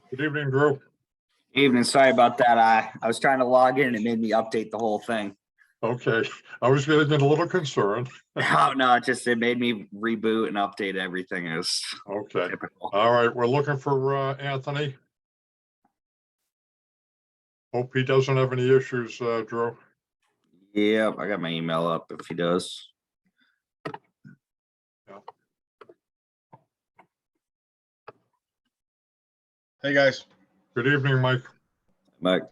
Good evening, Drew. Evening, sorry about that. I was trying to log in and it made me update the whole thing. Okay, I was getting a little concerned. Oh, no, it made me reboot and update everything. It was Okay, typical. all right, we're looking for Anthony. Hope he doesn't have any issues, Drew. Yep, I got my email up if he does. Hey, guys. Good evening, Mike. Mike,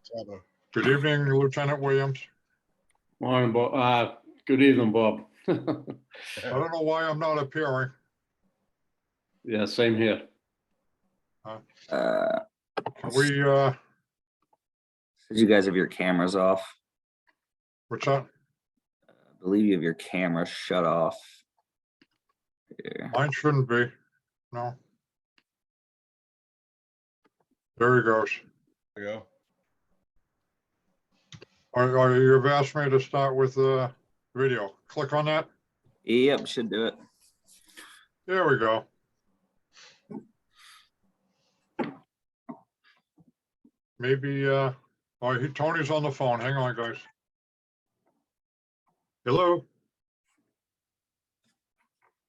Good evening, Lieutenant Williams. Morning, Bob. Good evening, Bob. I don't know why I'm not appearing. Yeah, same here. We, says you guys have your cameras off. what's that? I believe you have your camera shut off. Here. Mine shouldn't be, no. There he goes. There you go. You've asked me to start with the video. Click on that. Yep, should do it. There we go. Maybe, Tony's on the phone. Hang on, guys. Hello?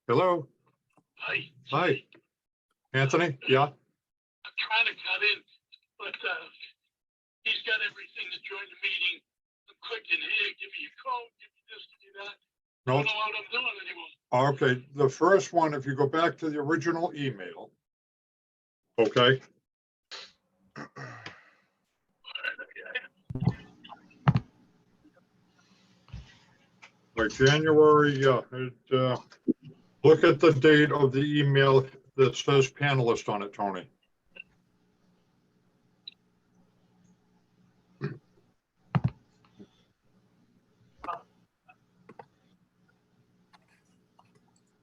Hello? Hi, Hi. Anthony? Yeah? I'm trying to cut in, but he's got everything to join the meeting. I'm clicking here, give me a code, give me this, give me that. I No. don't know what I'm doing anymore. Okay, the first one, if you go back to the original email. Okay, like January, look at the date of the email that says panelist on it, Tony.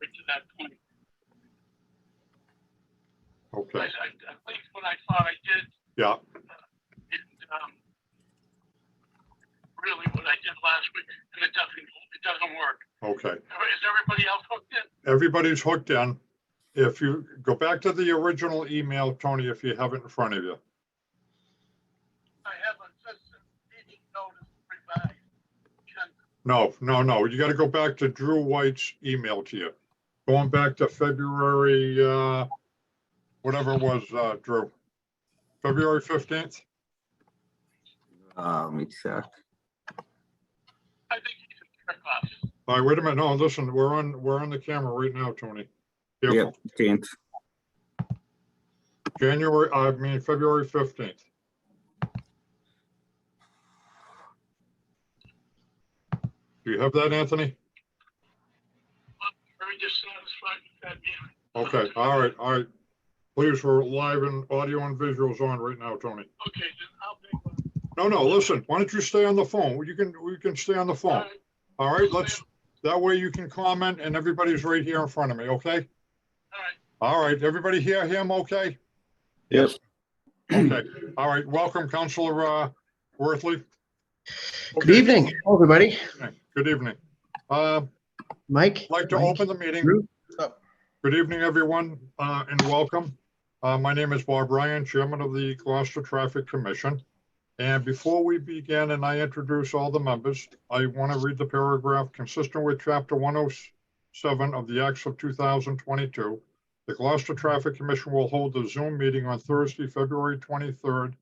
Right to that point. Okay, I think what I thought I did, yeah, and really what I did last week, and it doesn't work. okay. Is everybody else hooked in? Everybody's hooked in. If you go back to the original email, Tony, if you have it in front of you. I have a system meeting notice revised. No, you gotta go back to Drew White's email to you. Going back to February, whatever it was, Drew. February 15th? Let me check. I think he's in trick off. All right, wait a minute. No, listen, we're on the camera right now, Tony. Yep, Careful. 15th. February 15th. Do you have that, Anthony? I'm very dissatisfied with that meeting. Okay, all right. Please, we're live and audio and visuals on right now, Tony. Okay, then I'll make one. No, listen, why don't you stay on the phone? We can stay on the phone. All right, that way you can comment and everybody's right here in front of me, okay? All right, everybody hear him okay? Yep. Okay, all right, welcome, Councilor Worthley. Good evening, everybody. Good evening. Mike? I'd like to Mike, open the meeting. Drew? Good evening, everyone, and welcome. My name is Bob Ryan, Chairman of the Gloucester Traffic Commission. And before we begin and I introduce all the members, I want to read the paragraph consistent with Chapter 107 of the Acts of 2022. The Gloucester Traffic Commission will hold the Zoom meeting on Thursday, February 23rd,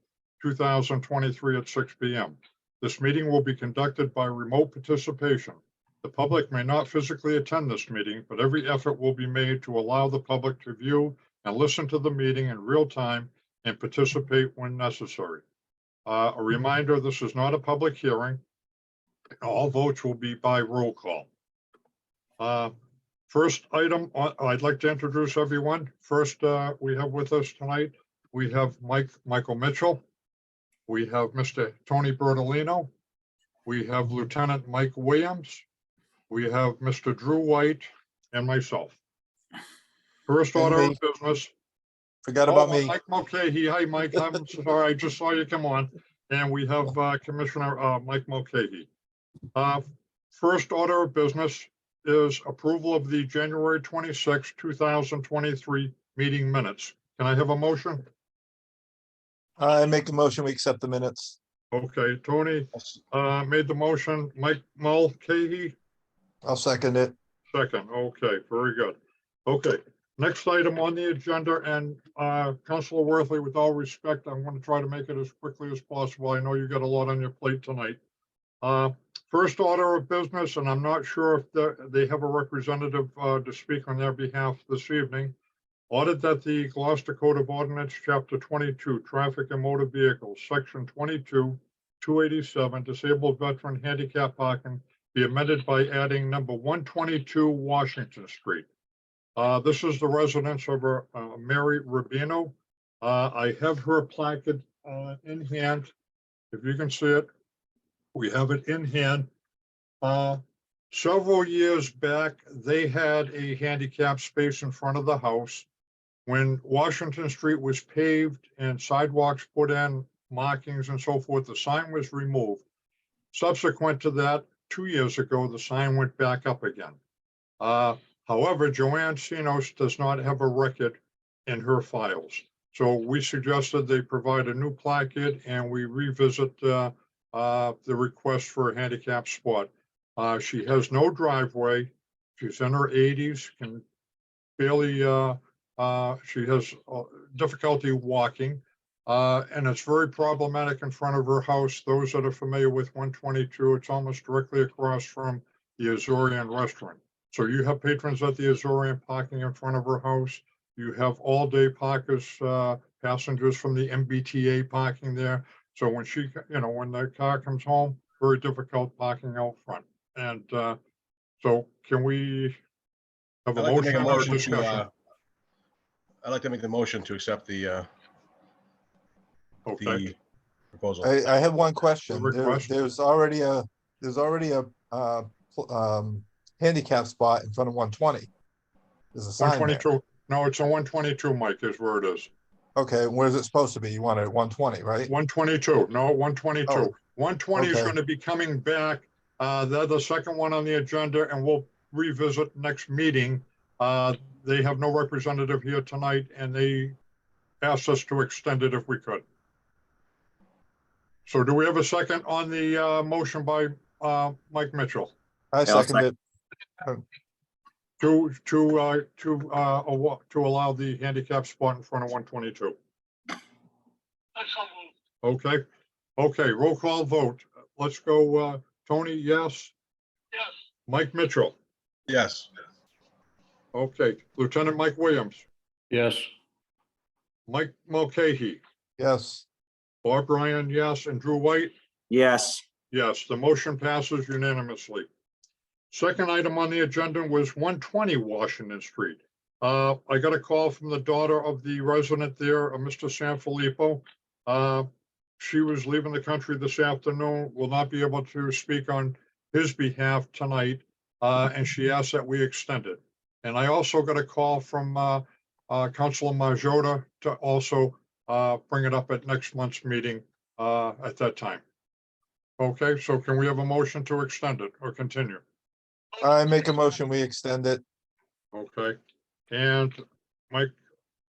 2023 at 6 p.m. This meeting will be conducted by remote participation. The public may not physically attend this meeting, but every effort will be made to allow the public to view and listen to the meeting in real time and participate when necessary. A reminder, this is not a public hearing. All votes will be by roll call. First item, I'd like to introduce everyone. First, we have with us tonight, we have Michael Mitchell. We have Mr. Tony Bertolino. We have Lieutenant Mike Williams. We have Mr. Drew White and myself. First order of business. Forgot about me. Mike Mulcahy. Hi, Mike. I'm sorry. I just saw you come on. And we have Commissioner Mike Mulcahy. First order of business is approval of the January 26, 2023 meeting minutes. Can I have a motion? I make a motion, we accept the minutes. Okay, Tony, made the motion. Mike Mulcahy, I'll second it. second. Okay, very good. Okay, next item on the agenda, and Councilor Worthley, with all respect, I'm going to try to make it as quickly as possible. I know you got a lot on your plate tonight. First order of business, and I'm not sure if they have a representative to speak on their behalf this evening. Ordered that the Gloucester Code of Ordinance, Chapter 22, Traffic and Motor Vehicles, Section 22, 287, Disabled Veteran Handicap Parking, be amended by adding number 122 Washington Street. This is the residence of Mary Rubino. I have her placard in hand. If you can see it, we have it in hand. Several years back, they had a handicap space in front of the house. When Washington Street was paved and sidewalks put in, markings and so forth, the sign was removed. Subsequent to that, 2 years ago, the sign went back up again. However, Joanne Sinos does not have a record in her files. So we suggested they provide a new placard and we revisit the request for a handicap spot. She has no driveway. She's in her 80s, can barely, she has difficulty walking. And it's very problematic in front of her house. Those that are familiar with 122, it's almost directly across from the Azorian restaurant. So you have patrons at the Azorian parking in front of her house. You have all day parkers, passengers from the MBTA parking there. So when she, when the car comes home, very difficult parking out front. And so can we have a I'd like to make a motion or motion discussion? I'd like to make the motion to accept the Okay, proposal. I have one question. The request? There's already a handicap spot in front of 120. There's a sign there. 122. No, it's a 122, Mike, is where it is. Okay, where is it supposed to be? You want it at 120, right? 122, no, 122. Oh, 120 is okay. going to be coming back. They're the second one on the agenda, and we'll revisit next meeting. They have no representative here tonight, and they asked us to extend it if we could. So do we have a second on the motion by Mike Mitchell I second it. to allow the handicap spot in front of 122? I so moved. Okay, roll call vote. Let's go, Tony, yes. Yes. Mike Mitchell. Yes. Okay, Lieutenant Mike Williams, Yes. Mike Mulcahy, Yes. Bob Ryan, yes, and Drew White. Yes. Yes, the motion passes unanimously. Second item on the agenda was 120 Washington Street. I got a call from the daughter of the resident there, Mr. Sanfilippo. She was leaving the country this afternoon, will not be able to speak on his behalf tonight, and she asked that we extend it. And I also got a call from Councilor Majota to also bring it up at next month's meeting at that time. Okay, so can we have a motion to extend it or continue? I make a motion, we extend it. Okay, and Mike,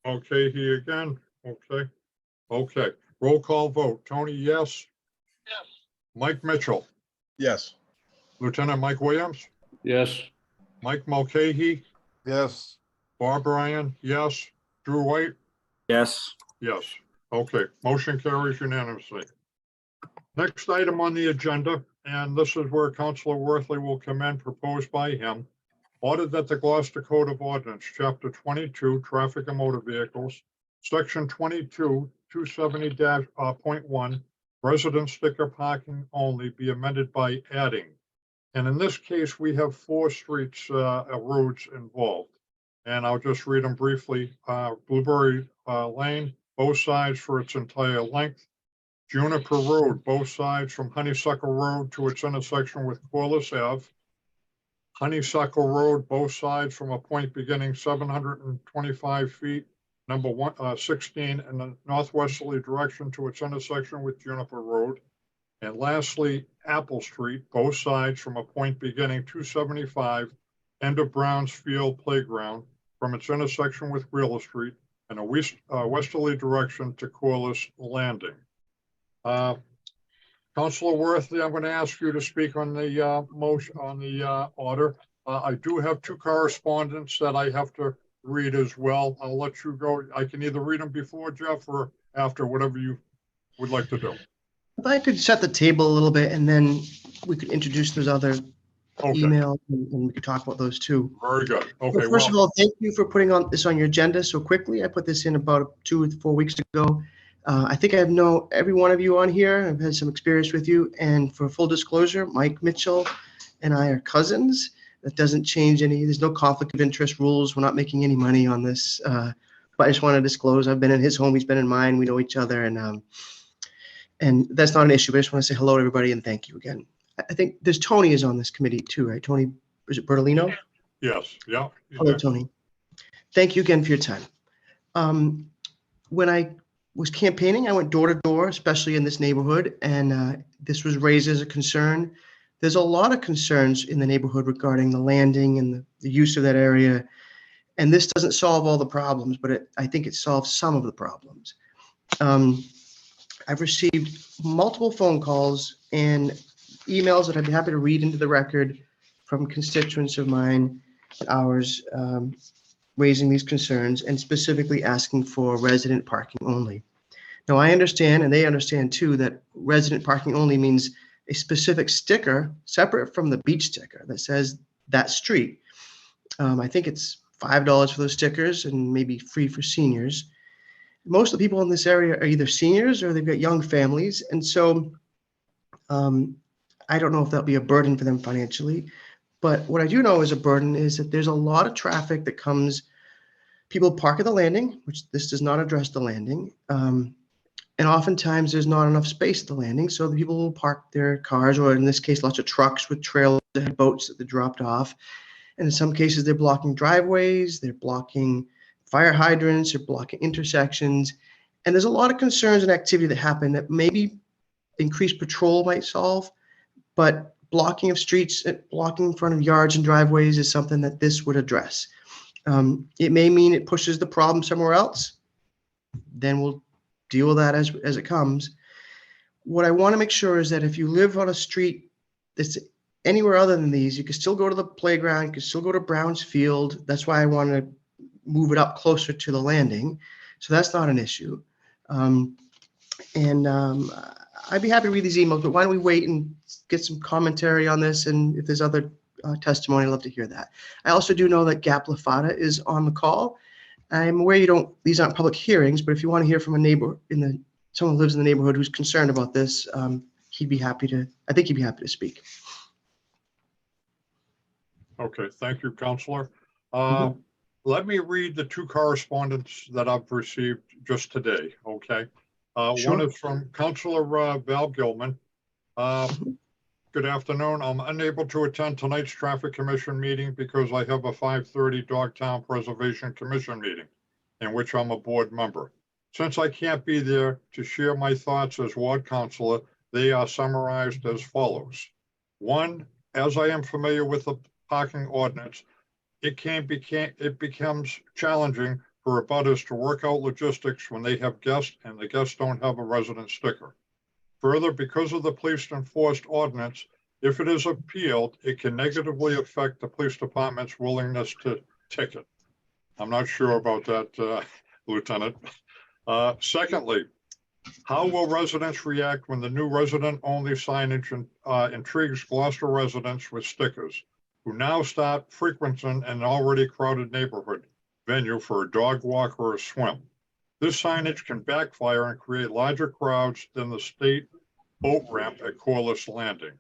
okay, he again, okay, roll call vote. Tony, yes. Yes. Mike Mitchell, Yes. Lieutenant Mike Williams, Yes. Mike Mulcahy, Yes. Bob Ryan, yes. Drew White, Yes. yes. Okay, motion carries unanimously. Next item on the agenda, and this is where Councilor Worthley will come in, proposed by him. Ordered that the Gloucester Code of Ordinance, Chapter 22, Traffic and Motor Vehicles, Section 22, 270-.1, resident sticker parking only, be amended by adding. And in this case, we have 4 streets, roads involved. And I'll just read them briefly. Blueberry Lane, both sides for its entire length. Juniper Road, both sides from Honeysuckle Road to its intersection with Corliss Ave. Honeysuckle Road, both sides from a point beginning 725 feet, number 16 in the northwesterly direction to its intersection with Juniper Road. And lastly, Apple Street, both sides from a point beginning 275, end of Browns Field Playground, from its intersection with Wheeler Street in a westerly direction to Corliss Landing. Councilor Worthy, I'm going to ask you to speak on the motion, on the order. I do have two correspondents that I have to read as well. I'll let you go. I can either read them before, Jeff, or after, whatever you would like to do. If I could set the table a little bit and then we could introduce those other Okay, emails and we could talk about those too. very good. Well, Okay, first of well, all, thank you for putting this on your agenda so quickly. I put this in about 2 or 4 weeks ago. I think I know every one of you on here. I've had some experience with you. And for full disclosure, Mike Mitchell and I are cousins. That doesn't change there's no conflict of interest rules. We're not making any money on this. But I just want to disclose, I've been in his home, he's been in mine. We know each other, and that's not an issue. But I just want to say hello to everybody and thank you again. I think there's Tony is on this committee too, right? Tony, is it Bertolino? yes, yeah. Hello, Tony. Thank you again for your time. When I was campaigning, I went door to door, especially in this neighborhood, and this was raised as a concern. There's a lot of concerns in the neighborhood regarding the landing and the use of that area. And this doesn't solve all the problems, but I think it solves some of the problems. I've received multiple phone calls and emails that I'd be happy to read into the record from constituents of mine, ours, raising these concerns and specifically asking for resident parking only. Now, I understand, and they understand too, that resident parking only means a specific sticker separate from the beach sticker that says that street. I think it's $5 for those stickers and maybe free for seniors. Most of the people in this area are either seniors or they've got young families. And so I don't know if that'll be a burden for them financially. But what I do know is a burden is that there's a lot of traffic that comes. People park at the landing, which this does not address the landing. And oftentimes there's not enough space at the landing. So the people will park their cars, or in this case, lots of trucks with trailers and boats that they dropped off. And in some cases, they're blocking driveways, they're blocking fire hydrants, they're blocking intersections. And there's a lot of concerns and activity that happen that maybe increased patrol might solve, but blocking of streets, blocking in front of yards and driveways is something that this would address. It may mean it pushes the problem somewhere else. Then we'll deal with that as it comes. What I want to make sure is that if you live on a street that's anywhere other than these, you can still go to the playground, you can still go to Browns Field. That's why I want to move it up closer to the landing. So that's not an issue. I'd be happy to read these emails, but why don't we wait and get some commentary on this? And if there's other testimony, I'd love to hear that. I also do know that Gap Lafata is on the call. I'm aware these aren't public hearings, but if you want to hear from a neighbor someone who lives in the neighborhood who's concerned about this, I think he'd be happy to speak. Okay, thank you, Counselor. Mhm. Let me read the two correspondents that I've received just today, okay? Sure. One is from Counselor Val Gilman. Good afternoon. I'm unable to attend tonight's Traffic Commission meeting because I have a 5:30 Dogtown Preservation Commission meeting in which I'm a board member. Since I can't be there to share my thoughts as ward councilor, they are summarized as follows. One, as I am familiar with the parking ordinance, it becomes challenging for abutters to work out logistics when they have guests and the guests don't have a resident sticker. Further, because of the police enforced ordinance, if it is appealed, it can negatively affect the police department's willingness to ticket. I'm not sure about that, Lieutenant. Secondly, how will residents react when the new resident-only signage intrigues Gloucester residents with stickers, who now start frequenting an already crowded neighborhood venue for a dog walk or a swim? This signage can backfire and create larger crowds than the state boat ramp at Corliss Landing.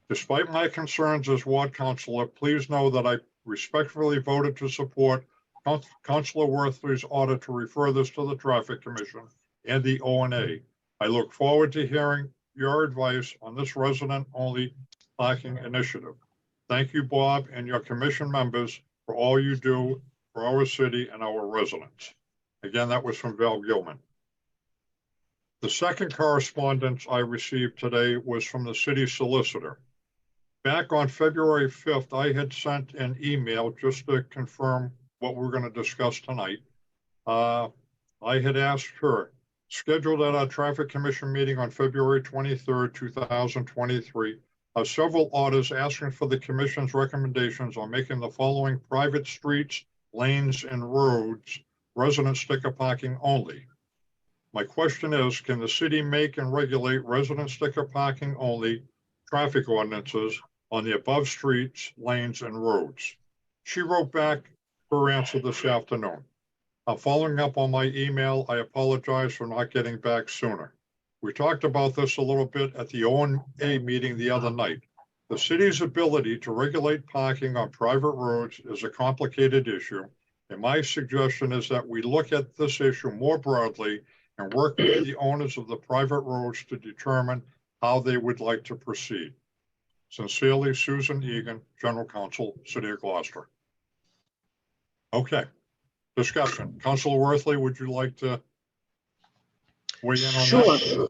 Despite my concerns as ward councilor, please know that I respectfully voted to support Councilor Worthley's order to refer this to the Traffic Commission and the O&A. I look forward to hearing your advice on this resident-only parking initiative. Thank you, Bob, and your commission members for all you do for our city and our residents. Again, that was from Val Gilman. The second correspondence I received today was from the city solicitor. Back on February 5th, I had sent an email just to confirm what we're going to discuss tonight. I had asked her, scheduled at our traffic commission meeting on February 23rd, 2023, several orders asking for the commission's recommendations on making the following private streets, lanes, and roads resident sticker parking only. My question is, can the city make and regulate resident sticker parking only traffic ordinances on the above streets, lanes, and roads? She wrote back her answer this afternoon. Following up on my email, I apologize for not getting back sooner. We talked about this a little bit at the ONA meeting the other night. The city's ability to regulate parking on private roads is a complicated issue, and my suggestion is that we look at this issue more broadly and work with the owners of the private roads to determine how they would like to proceed. Sincerely, Susan Egan, General Counsel, City of Gloucester. Okay, discussion. Councilor Worthley, would you like to weigh in on that? Sure.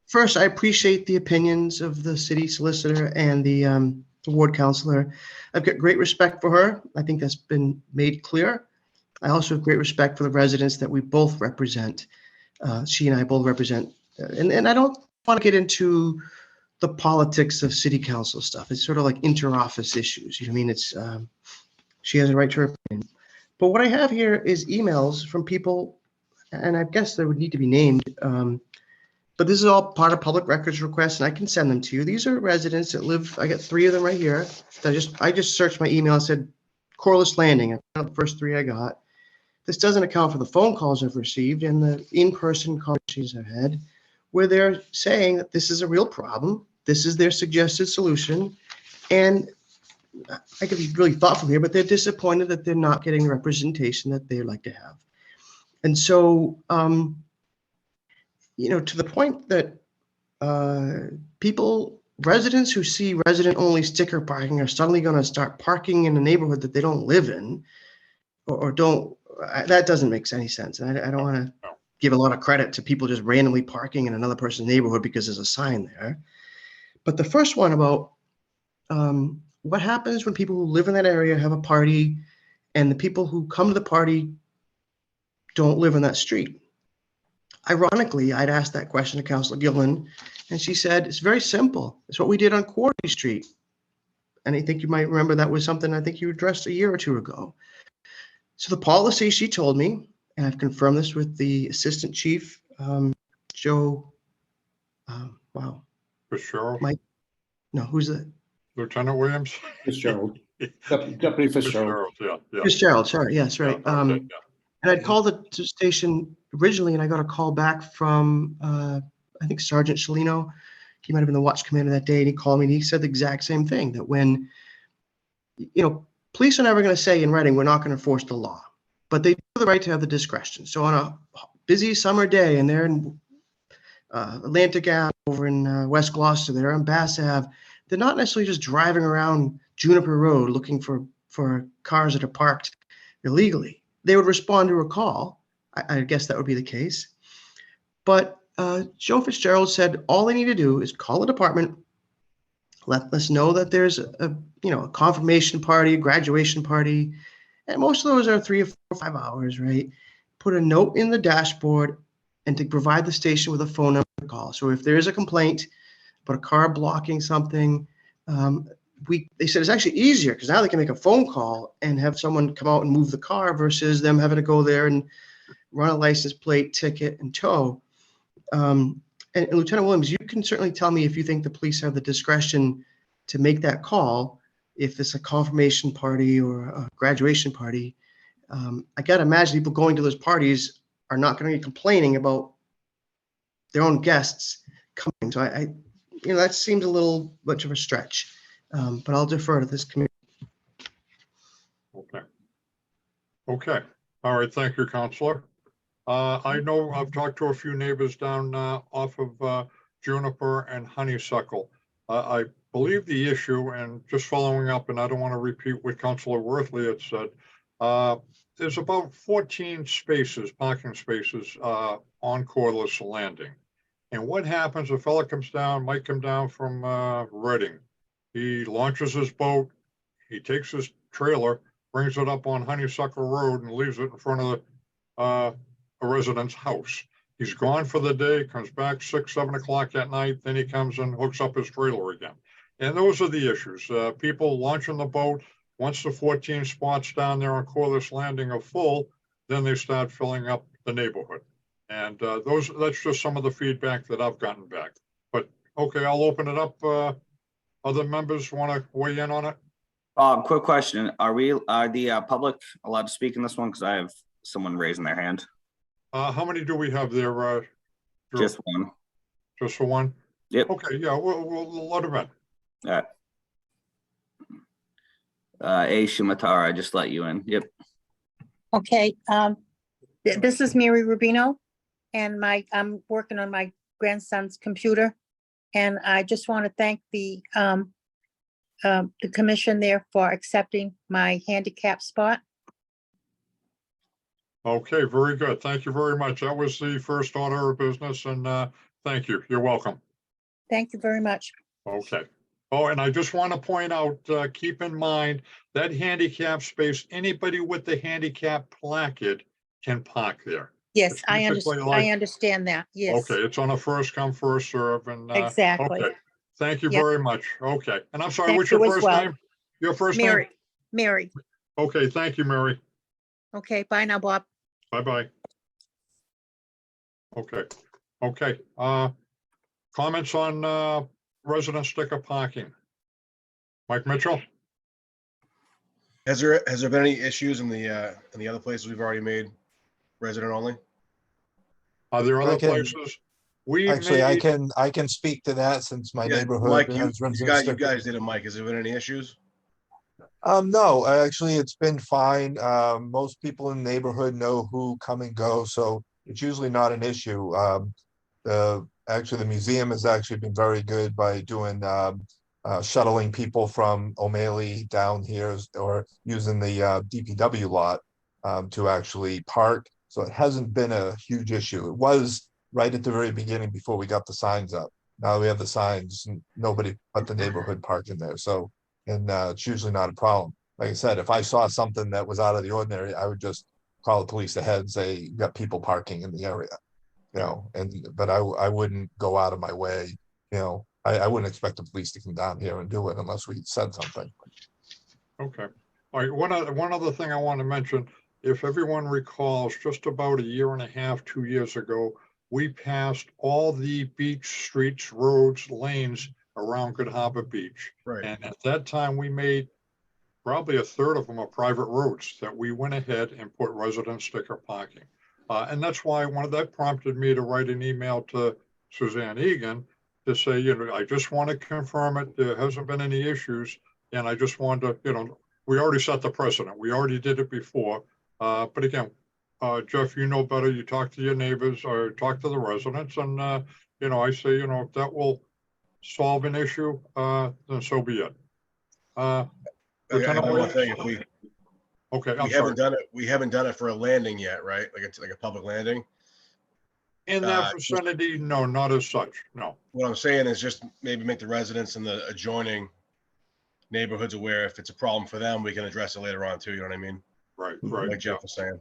First, I appreciate the opinions of the city solicitor and the ward counselor. I've got great respect for her. I think that's been made clear. I also have great respect for the residents that we both represent. She and I both represent. And I don't want to get into the politics of city council stuff. It's sort of like inter-office issues. You know what I mean? It's she has a right to her opinion. But what I have here is emails from people, and I guess they would need to be named. But this is all part of public records requests, and I can send them to you. These are residents that live. I got 3 of them right here. I just searched my email and said Corliss Landing. I found the first 3 I got. This doesn't account for the phone calls I've received and the in-person conversations I've had, where they're saying that this is a real problem. This is their suggested solution, and I could be really thoughtful here, but they're disappointed that they're not getting the representation that they'd like to have. And so, to the point that residents who see resident-only sticker parking are suddenly going to start parking in a neighborhood that they don't live in, or don't. That doesn't make any sense. And I don't want to give a lot of credit to people just randomly parking in another person's neighborhood because there's a sign there. But the first one about what happens when people who live in that area have a party and the people who come to the party don't live in that street. Ironically, I'd asked that question to Councilor Gillen, and she said, it's very simple. It's what we did on Quarry Street. And I think you might remember that was something I think you addressed a year or 2 ago. So the policy, she told me, and I've confirmed this with the Assistant Chief, Joe, Fitzgerald? Mike? No, who's the? Lieutenant Williams? Fitzgerald. Deputy Fitzgerald. Yeah. Fitzgerald, sorry, yes, right. Yeah, okay, yeah. And I'd called the station originally, and I got a call back from, I think, Sergeant Shalino. He might have been the watch commander that day, and he called me, and he said the exact same thing, that when, police are never going to say in writing, we're not going to enforce the law, but they do have the right to have the discretion. So on a busy summer day, and they're in Atlantic Ave over in West Gloucester, they're on Bass Ave, they're not necessarily just driving around Juniper Road looking for cars that are parked illegally. They would respond to a call. I guess that would be the case. But Joe Fitzgerald said all they need to do is call the department, let us know that there's a confirmation party, a graduation party, and most of those are 3 or 4 or 5 hours, right? Put a note in the dashboard and to provide the station with a phone number to call. So if there is a complaint about a car blocking something, they said it's actually easier because now they can make a phone call and have someone come out and move the car versus them having to go there and run a license plate, ticket, and tow. And Lieutenant Williams, you can certainly tell me if you think the police have the discretion to make that call if it's a confirmation party or a graduation party. I got to imagine people going to those parties are not going to be complaining about their own guests coming. So that seems a little much of a stretch, but I'll defer to this committee. Okay. All right. Thank you, Counselor. I know I've talked to a few neighbors down off of Juniper and Honeysuckle. I believe the issue, and just following up, and I don't want to repeat what Councilor Worthley had said, there's about 14 parking spaces on Corliss Landing. And what happens, a fella might come down from Reading. He launches his boat, he takes his trailer, brings it up on Honeysuckle Road and leaves it in front of a a resident's house. He's gone for the day, comes back 6, 7 o'clock at night, then he comes and hooks up his trailer again. And those are the issues. People launching the boat, once the 14 spots down there on Corliss Landing are full, then they start filling up the neighborhood. And that's just some of the feedback that I've gotten back. But, okay, I'll open it up. Other members want to weigh in on it? Quick question. Are the public allowed to speak in this one? Because I have someone raising their hand. How many do we have there? Drew? Just one. Just for one? Yep. Okay, yeah, we'll let him in. All right. A. Shumatara, I just let you in. Yep. Okay, this is Mary Rubino, and I'm working on my grandson's computer. And I just want to thank the commission there for accepting my handicap spot. Okay, very good. Thank you very much. That was the first order of business, and thank you. You're welcome. Thank you very much. Okay. Oh, and I just want to point out, keep in mind that handicap space, anybody with the handicap placard can park there. Yes, It's I basically understand. like- I understand that. Yes, Okay, it's on a first come, first serve, and exactly. okay. Thank you Yep. very much. Okay, and I'm sorry, Thank what's your you as first well. name? Your first name? Mary, Mary. Okay, thank you, Mary. Okay, bye now, Bob. Bye-bye. Okay, comments on resident sticker parking? Mike Mitchell? Has there been any issues in the other places we've already made resident only? Are there other Okay. places? We Actually, I made, can speak to that since my Yeah, neighborhood Mike, has you resident guys stickers. did it, Mike. Has there been any issues? No, actually, it's been fine. Most people in the neighborhood know who come and go, so it's usually not an issue. Actually, the museum has actually been very good by doing shuttling people from O'Malley down here or using the DPW lot to actually park. So it hasn't been a huge issue. It was right at the very beginning before we got the signs up. Now we have the signs, nobody but the neighborhood parking there. So, and it's usually not a problem. Like I said, if I saw something that was out of the ordinary, I would just call the police ahead and say, you got people parking in the area. You know, but I wouldn't go out of my way, you know, I wouldn't expect the police to come down here and do it unless we said something. okay. All right, one other thing I want to mention, if everyone recalls, just about a year and a half, 2 years ago, we passed all the beach streets, roads, lanes around Good Harbor Beach. Right. And at that time, we made probably a third of them are private roads that we went ahead and put resident sticker parking. And that's why that prompted me to write an email to Suzanne Egan to say, you know, I just want to confirm it. There hasn't been any issues. And I just wanted to, you know, we already set the precedent. We already did it before. But again, Jeff, you know better. You talk to your neighbors or talk to the residents. And, you know, I say, you know, if that will solve an issue, then so be it. I Lieutenant one Williams? thing, if we Okay, I'm haven't sorry. done it, we haven't done it for a landing yet, right? Like it's like a public landing. In that vicinity, no, not as such, no. What I'm saying is just maybe make the residents in the adjoining neighborhoods aware. If it's a problem for them, we can address it later on too. You know what I mean? Right, Like right. Jeff was saying.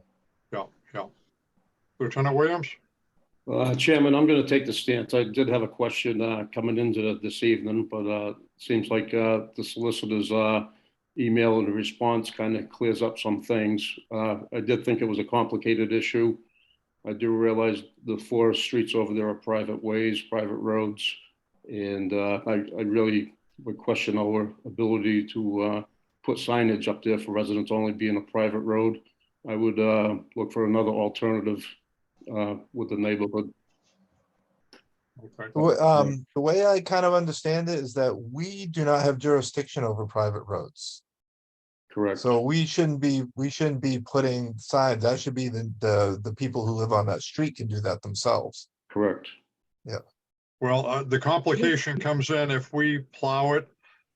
Yeah. Lieutenant Williams? Chairman, I'm going to take the stance. I did have a question coming into this evening, but it seems like the solicitor's email and response kind of clears up some things. I did think it was a complicated issue. I do realize the 4 streets over there are private ways, private roads, and I really would question our ability to put signage up there for residents only being a private road. I would look for another alternative with the neighborhood. Okay. The way I kind of understand it is that we do not have jurisdiction over private roads. Correct. So we shouldn't be putting signs. That should be the people who live on that street can do that themselves. Correct. Well, the complication comes in if we plow it,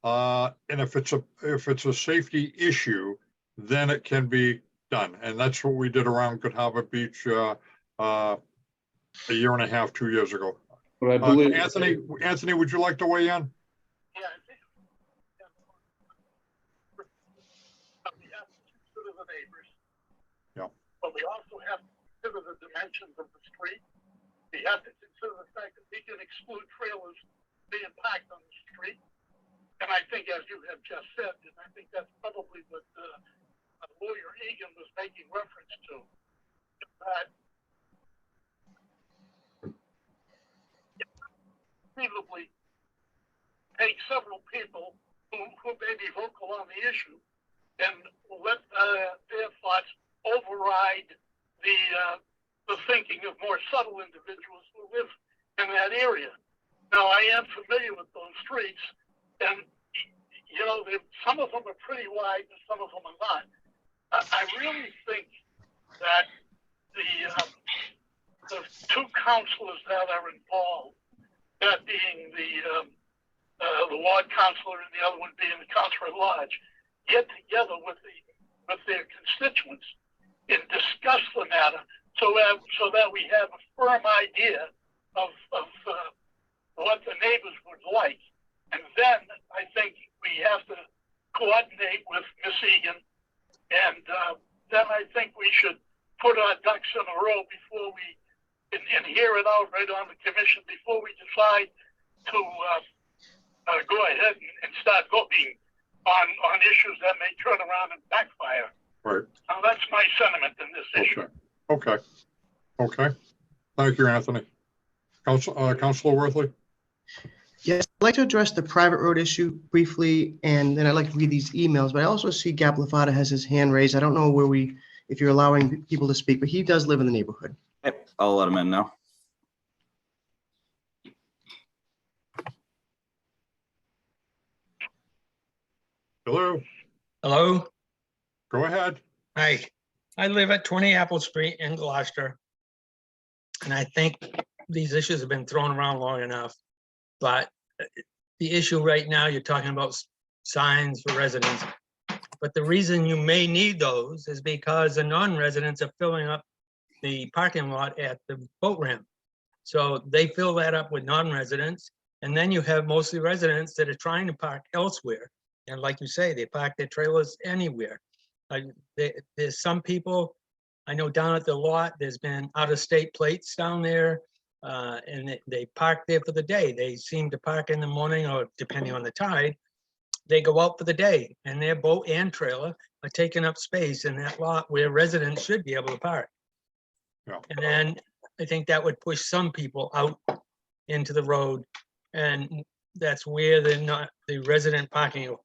and if it's a safety issue, then it can be done. And that's what we did around Good Harbor Beach a year and a half, 2 years ago. But I believe Anthony, would you like to weigh in? Yeah. We have to consider the neighbors. Yeah. But we also have to consider the dimensions of the street. We have to consider the fact that we can exclude trailers being parked on the street. And I think, as you have just said, and I think that's probably what lawyer Egan was making reference to, that conceivably take several people who may be vocal on the issue and let their thoughts override the thinking of more subtle individuals who live in that area. Now, I am familiar with those streets, and you know, some of them are pretty wide and some of them are not. I really think that the two counselors that are involved, that being the ward counselor and the other one being the counselor at large, get together with their constituents and discuss the matter so that we have a firm idea of what the neighbors would like. And then I think we have to coordinate with Miss Egan, and then I think we should put our ducks in a row before we and hear it out right on the commission before we decide to go ahead and start voting on issues that may turn around and backfire. Right. Now, that's my sentiment in this issue. Okay. Thank you, Anthony. Councilor Worthley? Yes, I'd like to address the private road issue briefly, and then I'd like to read these emails, but I also see Gab Lafata has his hand raised. I don't know if you're allowing people to speak, but he does live in the neighborhood. Yep, I'll let him in now. Hello, Hello. go ahead. Hi. I live at 20 Apple Street in Gloucester. And I think these issues have been thrown around long enough. But the issue right now, you're talking about signs for residents. But the reason you may need those is because the non-residents are filling up the parking lot at the boat ramp. So they fill that up with non-residents. And then you have mostly residents that are trying to park elsewhere. And like you say, they park their trailers anywhere. There's some people, I know down at the lot, there's been out-of-state plates down there, and they park there for the day. They seem to park in the morning, or depending on the tide, they go out for the day, and their boat and trailer are taking up space in that lot where residents should be able to park. Yeah. And then I think that would push some people out into the road, and that's where the resident parking,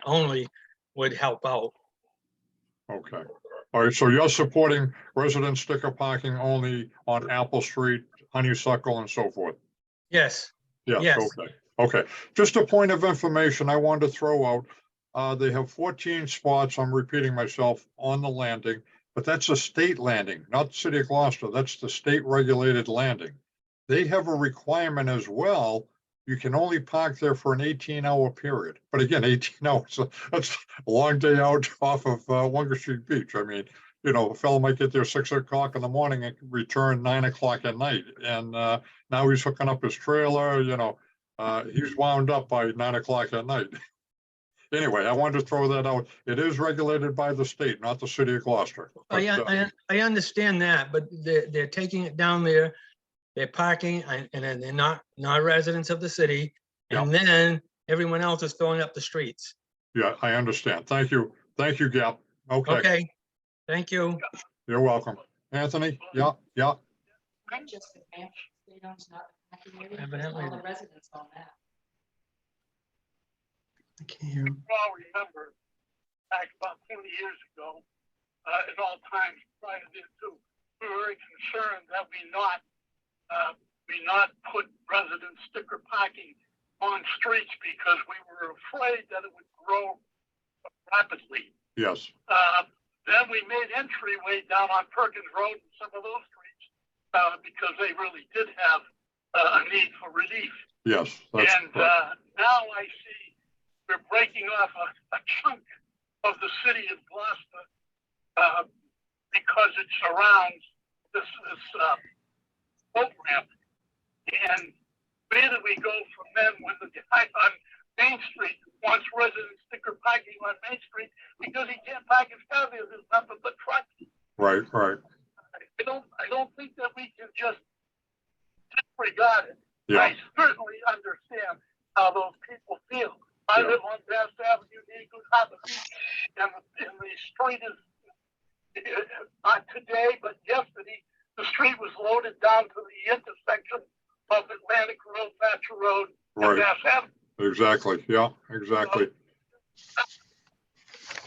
only would help out. Okay. All right, so you're supporting resident sticker parking only on Apple Street, Honeysuckle, and so forth? Yes. Yes, Yes. okay. Okay, just a point of information I wanted to throw out. They have 14 spots, I'm repeating myself, on the landing, but that's a state landing, not the city of Gloucester. That's the state regulated landing. They have a requirement as well. You can only park there for an 18-hour period. But again, 18 hours, that's a long day out off of Wonga Street Beach. I mean, you know, a fellow might get there 6 o'clock in the morning and return 9 o'clock at night. And now he's hooking up his trailer, you know, he's wound up by 9 o'clock at night. Anyway, I wanted to throw that out. It is regulated by the state, not the city of Gloucester. But, I understand that, but they're taking it down there. They're parking and then they're not residents of the city. And then everyone else is filling up the streets. yeah, I understand. Thank you. Thank you, Gap. Okay, Okay, thank you. you're welcome. Anthony? Yeah. I'm just a fan. Freedom's not evacuated. Evidently. All the residents on that. I can't hear him. You all remember back about 20 years ago, at all times prior to this too, we were very concerned that we not put resident sticker parking on streets because we were afraid that it would grow rapidly. Yes. Then we made entryway down on Perkins Road and some of those streets because they really did have a need for relief. Yes. That's And correct. now I see we're breaking off a chunk of the city of Gloucester because it surrounds this boat ramp. And where do we go from then when the guy on Main Street wants resident sticker parking on Main Street because he can't park his car there? There's nothing but trucks. Right. I don't think that we can just disregard it. Yeah, I certainly understand how those people feel. I Yeah. live on Bass Avenue near Good Harbor Beach, and the street is, not today, but yesterday, the street was loaded down to the intersection of Atlantic Road, Thatcher Road, and Right. Bass Avenue. exactly. Yeah, exactly.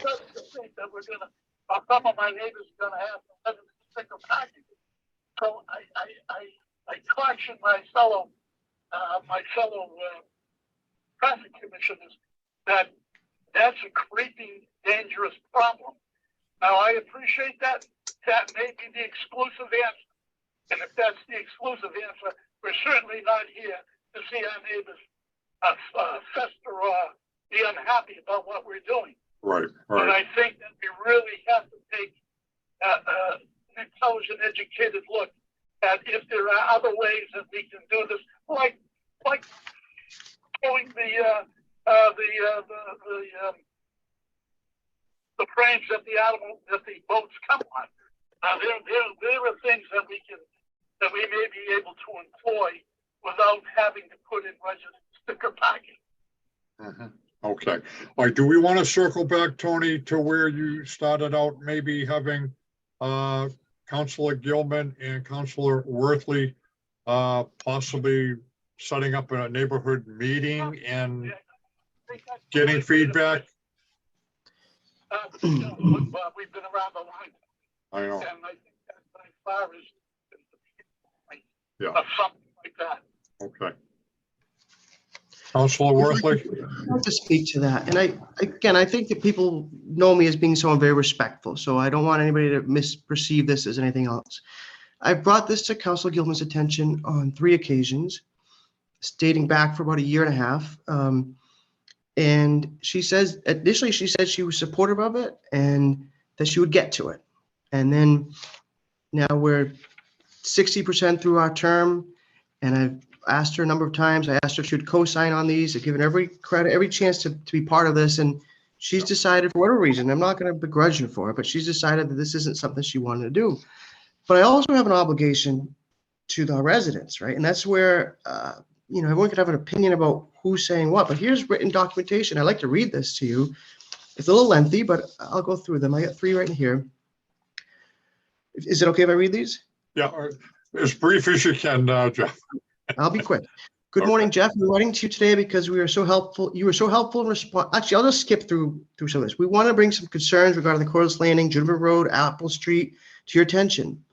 Doesn't think that we're gonna, some of my neighbors are gonna have to live in sticker parking. So I caution my fellow traffic commissioners that that's a creeping, dangerous problem. Now, I appreciate that. That may be the exclusive answer. And if that's the exclusive answer, we're certainly not here to see our neighbors fester or be unhappy about what we're doing. Right, But right. I think that we really have to take an intelligent, educated look at if there are other ways that we can do this, like pulling the frames that the boats come on. There are things that we may be able to employ without having to put in registered sticker parking. Mhm. Okay. All right, do we want to circle back, Tony, to where you started out, maybe having Councilor Gilman and Councilor Worthley possibly setting up a neighborhood meeting and getting feedback? We've been around a long time, I know, and I think that by far is Yeah. something like that. okay. Councilor Worthley? I'd like to speak to that. And I think that people know me as being someone very respectful, so I don't want anybody to misperceive this as anything else. I brought this to Councilor Gilman's attention on 3 occasions, dating back for about a year and a half. And she says, initially she said she was supportive of it and that she would get to it. And then now we're 60% through our term, and I've asked her a number of times. I asked her if she would co-sign on these. I've given every credit, every chance to be part of this. And she's decided, for whatever reason, I'm not going to begrudge her for it, but she's decided that this isn't something she wanted to do. But I also have an obligation to the residents, right? And that's where, everyone could have an opinion about who's saying what, but here's written documentation. I'd like to read this to you. It's a little lengthy, but I'll go through them. I got 3 right in here. Is it okay if I read these? Yeah, as brief as you can, Jeff. I'll be quick. Good morning, Jeff. We're writing to you today because we were so helpful. You were so helpful in response. Actually, I'll just skip through some of this. We want to bring some concerns regarding the Corliss Landing, Juniper Road, Apple Street to your attention.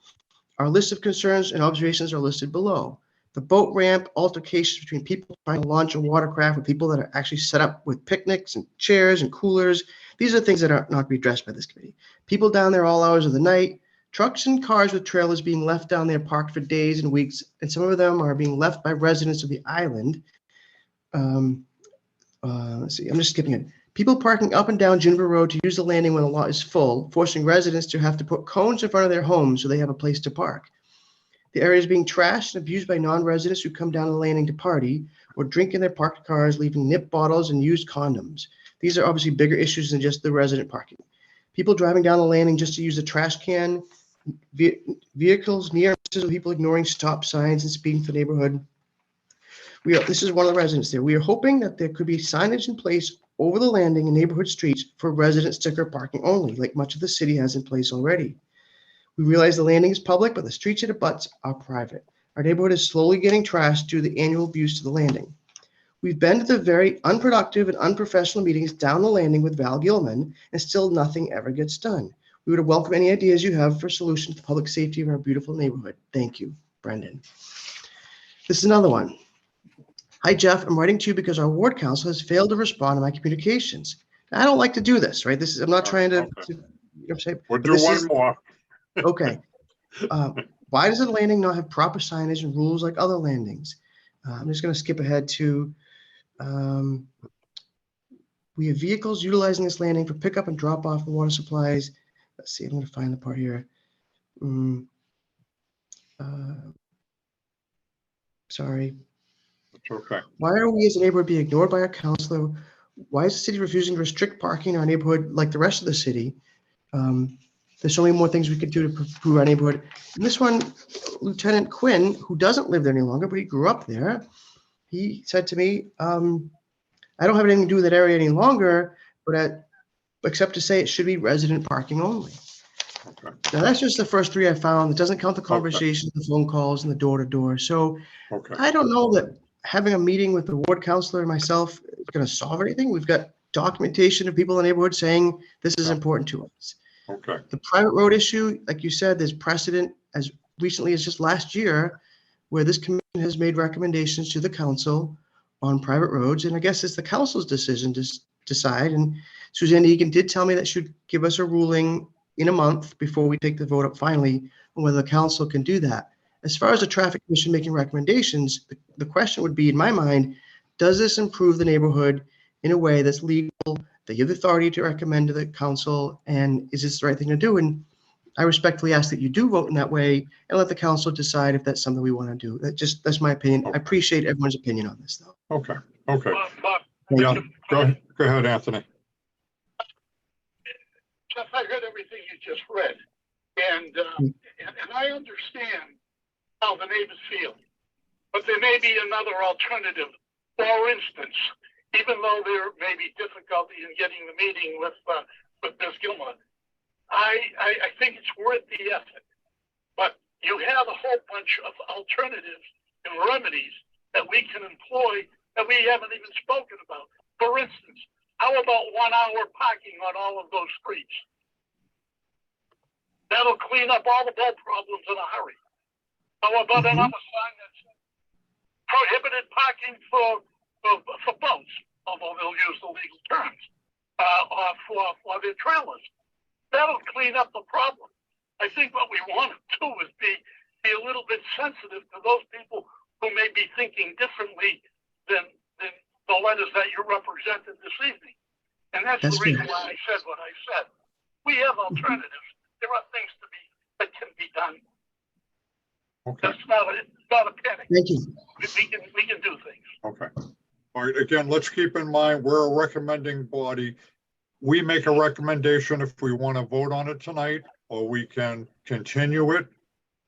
Our list of concerns and observations are listed below. The boat ramp, altercations between people trying to launch a watercraft with people that are actually set up with picnics and chairs and coolers. These are things that are not going to be addressed by this committee. People down there all hours of the night. Trucks and cars with trailers being left down there parked for days and weeks, and some of them are being left by residents of the island. Let's see, I'm just skipping it. People parking up and down Juniper Road to use the landing when the lot is full, forcing residents to have to put cones in front of their homes so they have a place to park. The area is being trashed and abused by non-residents who come down the landing to party or drink in their parked cars, leaving nip bottles and used condoms. These are obviously bigger issues than just the resident parking. People driving down the landing just to use a trash can, vehicles near misses, people ignoring stop signs and speeding for the neighborhood. This is one of the residents there. We are hoping that there could be signage in place over the landing and neighborhood streets for resident sticker parking only, like much of the city has in place already. We realize the landing is public, but the streets it abuts are private. Our neighborhood is slowly getting trashed due to the annual abuse to the landing. We've been to the very unproductive and unprofessional meetings down the landing with Val Gilman, and still nothing ever gets done. We would welcome any ideas you have for solutions to the public safety of our beautiful neighborhood. Thank you, Brendan. This is another one. Hi, Jeff. I'm writing to you because our ward council has failed to respond to my communications. Now, I don't like to do this, right? I'm not trying to, Okay. you know what I'm saying? We'll But do this one is- more. Okay. Why does the landing not have proper signage and rules like other landings? I'm just going to skip ahead to, we have vehicles utilizing this landing for pickup and drop off of water supplies. Let's see, I'm going to find the part here. Sorry. It's okay. Why are we as a neighborhood being ignored by our councilor? Why is the city refusing to restrict parking in our neighborhood like the rest of the city? There's so many more things we could do to improve our neighborhood. And this one, Lieutenant Quinn, who doesn't live there any longer, but he grew up there, he said to me, I don't have anything to do with that area any longer, but except to say it should be resident parking only. Okay. Now, that's just the first three I found. It doesn't count the conversations, the phone calls, and the door-to-door. So Okay. I don't know that having a meeting with the ward counselor and myself is going to solve anything. We've got documentation of people in the neighborhood saying this is important to us. Okay. The private road issue, like you said, there's precedent as recently as just last year where this commission has made recommendations to the council on private roads. And I guess it's the council's decision to decide. And Suzanne Egan did tell me that she'd give us a ruling in a month before we take the vote up finally on whether the council can do that. As far as the traffic commission making recommendations, the question would be, in my mind, does this improve the neighborhood in a way that's legal, that you have the authority to recommend to the council, and is this the right thing to do? And I respectfully ask that you do vote in that way and let the council decide if that's something we want to do. That's my opinion. I appreciate everyone's opinion on this, though. Okay. Okay. Bob, Yeah. Go ahead, Anthony. Jeff, I heard everything you just read, and I understand how the neighbors feel, but there may be another alternative. For instance, even though there may be difficulty in getting the meeting with Ms. Gilmore, I think it's worth the effort. But you have a whole bunch of alternatives and remedies that we can employ that we haven't even spoken about. For instance, how about 1 hour parking on all of those streets? That'll clean up all the boat problems in a hurry. How about another sign that says prohibited parking for boats, although they'll use the legal terms, or for their trailers? That'll clean up the problem. I think what we want to do is be a little bit sensitive to those people who may be thinking differently than the letters that you represented this evening. And that's the reason why I said what I said. We have alternatives. There are things that can be done. Okay. It's not a panic. Thank you. We can do things. Okay. All right. Again, let's keep in mind, we're a recommending body. We make a recommendation if we want to vote on it tonight, or we can continue it.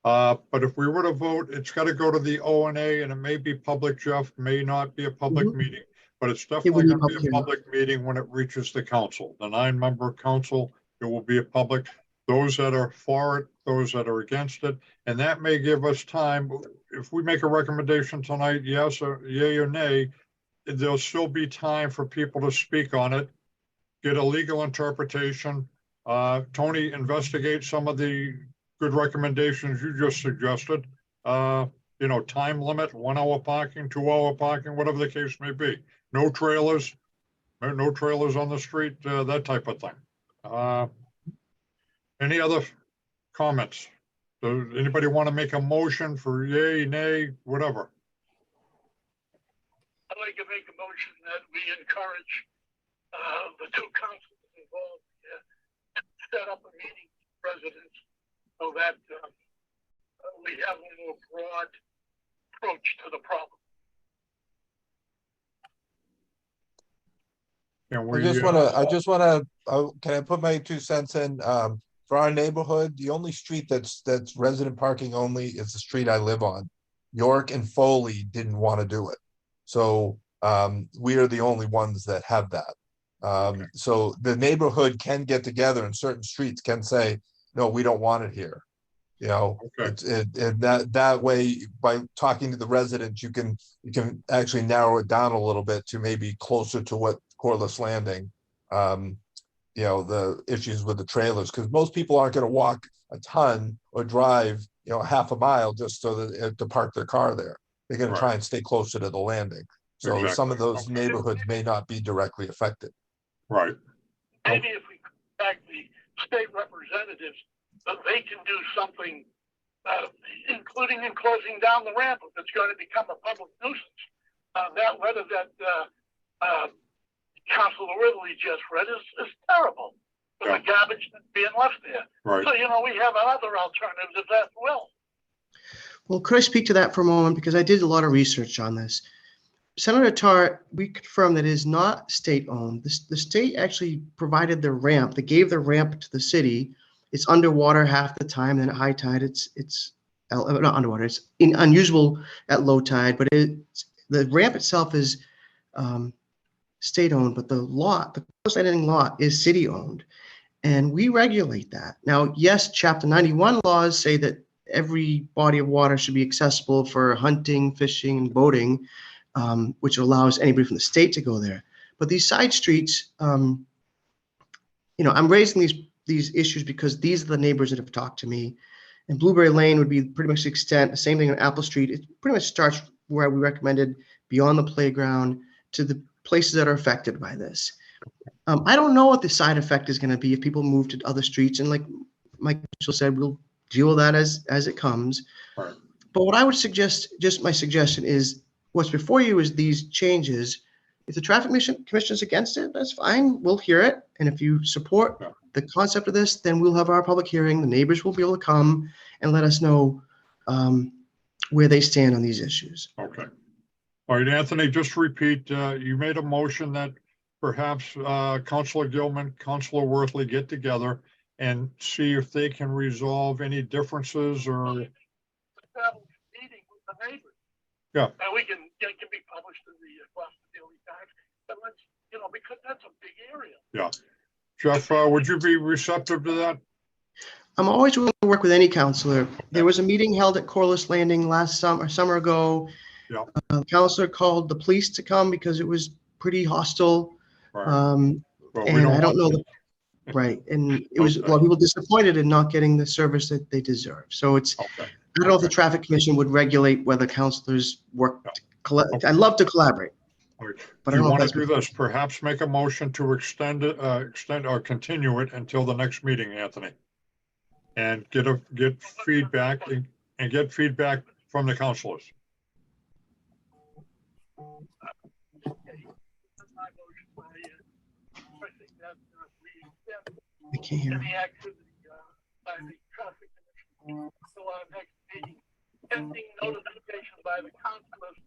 But if we were to vote, it's got to go to the ONA, and it may be public, Jeff, may not be a public meeting, but it's definitely going to be a public meeting when it reaches the council. The 9-member council, it will be a public. Those that are for it, those that are against it, and that may give us time. If we make a recommendation tonight, yes or yay or nay, there'll still be time for people to speak on it, get a legal interpretation. Tony, investigate some of the good recommendations you just suggested. Time limit, 1 hour parking, 2 hour parking, whatever the case may be. No trailers on the street, that type of thing. Any other comments? Does anybody want to make a motion for yay, nay, whatever? I'd like to make a motion that we encourage the two councils involved to set up a meeting with residents so that we have a more broad approach to the problem. I just wanna, can I put my 2 cents in? For our neighborhood, the only street that's resident parking only is the street I live on. York and Foley didn't want to do it. So we are the only ones that have that. So the neighborhood can get together and certain streets can say, no, we don't want it here. That way, by talking to the residents, you can actually narrow it down a little bit to maybe closer to what Corliss Landing, the issues with the trailers, because most people aren't going to walk a ton or drive, half a mile just so that to park their car there. They're going to try and stay closer to the landing. So some of those neighborhoods may not be directly affected. Right. Maybe if we contact the state representatives, they can do something, including in closing down the ramp if it's going to become a public nuisance. That letter that Councilor Ridley just read is terrible. For the garbage that's being left there. Right. So, we have other alternatives as well. Well, could I speak to that for a moment? Because I did a lot of research on this. Senator Tarr, we confirmed that it is not state-owned. The state actually provided the ramp. They gave the ramp to the city. It's underwater half the time, then at high tide, it's not underwater, it's unusable at low tide, but the ramp itself is state-owned, but the coast landing lot is city-owned. And we regulate that. Now, yes, Chapter 91 laws say that every body of water should be accessible for hunting, fishing, and boating, which allows anybody from the state to go there. But these side streets, I'm raising these issues because these are the neighbors that have talked to me. And Blueberry Lane would be pretty much the extent. The same thing on Apple Street. It pretty much starts where we recommended, beyond the playground, to the places that are affected by this. I don't know what the side effect is going to be if people move to other streets. And like Mike Mitchell said, we'll deal with that as it comes. Right. But what I would suggest, just my suggestion is, what's before you is these changes. If the traffic commission is against it, that's fine. We'll hear it. And if you support the concept of this, then we'll have our public hearing. The neighbors will be able to come and let us know where they stand on these issues. Okay. All right, Anthony, just to repeat, you made a motion that perhaps Councilor Gilman, Councilor Worthley get together and see if they can resolve any differences or. Meeting with the neighbors. Yeah. And it can be published in the Gloucester Daily Times. And let's, because that's a big area. Yeah. Jeff, would you be receptive to that? I'm always willing to work with any counselor. There was a meeting held at Corliss Landing last summer ago. Yeah. The counselor called the police to come because it was pretty hostile. Right. Well, we and I don't want know. Right. And it was, people disappointed in not getting the service that they deserve. So it's, Okay. I don't know if the traffic commission would regulate whether counselors work. I'd love to collaborate. All right. But I You don't know if want to that's do this, perhaps make a motion to extend or continue it until the next meeting, Anthony. And get feedback and get feedback from the councilors. I can't hear. Any activity by the traffic commission until our next meeting, pending notification by the councilors